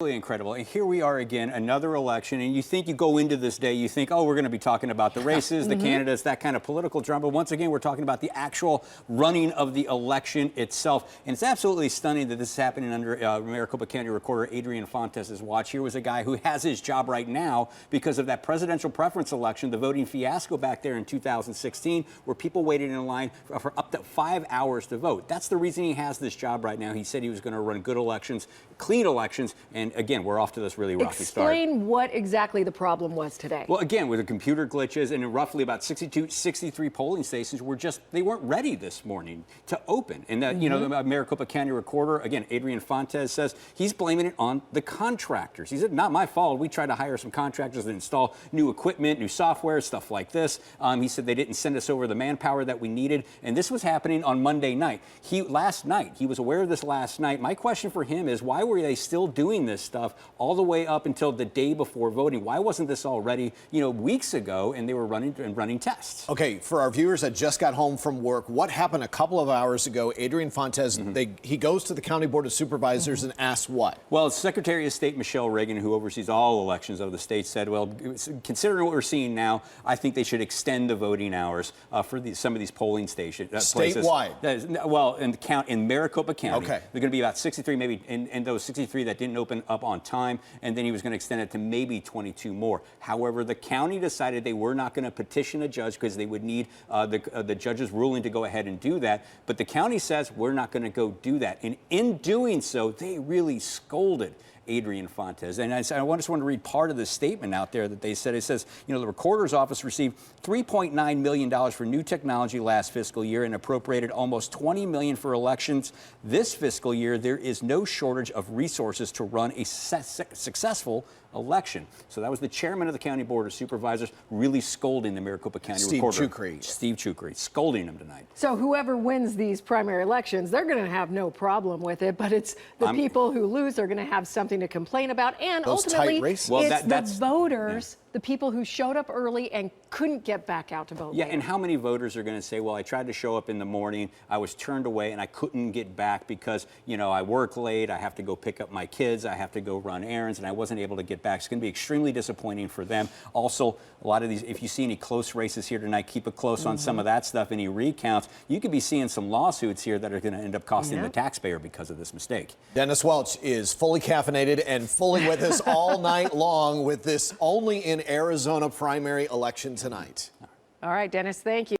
Really incredible. And here we are again, another election, and you think you go into this day, you think, oh, we're going to be talking about the races, the candidates, that kind of political drama. Once again, we're talking about the actual running of the election itself. And it's absolutely stunning that this is happening under Maricopa County Recorder Adrian Fontes's watch. Here was a guy who has his job right now because of that presidential preference election, the voting fiasco back there in 2016, where people waited in line for up to 5 hours to vote. That's the reason he has this job right now. He said he was going to run good elections, clean elections, and again, we're off to this really rocky start. Explain what exactly the problem was today. Well, again, with the computer glitches and roughly about 63 polling stations they weren't ready this morning to open. And that, you know, the Maricopa County Recorder, again, Adrian Fontes says he's blaming it on the contractors. He said, not my fault. We tried to hire some contractors to install new equipment, new software, stuff like this. He said they didn't send us over the manpower that we needed. And this was happening on Monday night. Last night, he was aware of this last night. My question for him is, why were they still doing this stuff all the way up until the day before voting? Why wasn't this already, you know, weeks ago, and they were running tests? Okay, for our viewers that just got home from work, what happened a couple of hours ago? Adrian Fontes, he goes to the County Board of Supervisors and asks what? Well, Secretary of State Michelle Reagan, who oversees all elections of the state, said, well, considering what we're seeing now, I think they should extend the voting hours for some of these polling stations. Statewide? Well, in Maricopa County. Okay. They're going to be about 63, maybe, and those 63 that didn't open up on time, and then he was going to extend it to maybe 22 more. However, the county decided they were not going to petition a judge because they would need the judge's ruling to go ahead and do that. But the county says we're not going to go do that. And in doing so, they really scolded Adrian Fontes. And I just want to read part of the statement out there that they said. It says, you know, the Recorder's Office received $3.9 million for new technology last fiscal year and appropriated almost $20 million for elections. This fiscal year, there is no shortage of resources to run a successful election. So that was the chairman of the County Board of Supervisors really scolding the Maricopa County Recorder. Steve Chukri, scolding him tonight. So whoever wins these primary elections, they're going to have no problem with it, but it's the people who lose are going to have something to complain about, and those ultimately, tight races. Well, it's the voters, the people who showed up early and couldn't get back out to vote. Yeah, and how many voters are going to say, well, I tried to show up in the morning, I was turned away, and I couldn't get back because, you know, I work late, I have to go pick up my kids, I have to go run errands, and I wasn't able to get back. It's going to be extremely disappointing for them. Also, a lot of these, if you see any close races here tonight, keep it close on some of that stuff, any recounts. You could be seeing some lawsuits here that are going to end up costing the taxpayer because of this mistake. Dennis Welch is fully caffeinated and fully with us all night long with this only in Arizona primary election tonight. All right, Dennis, thank you.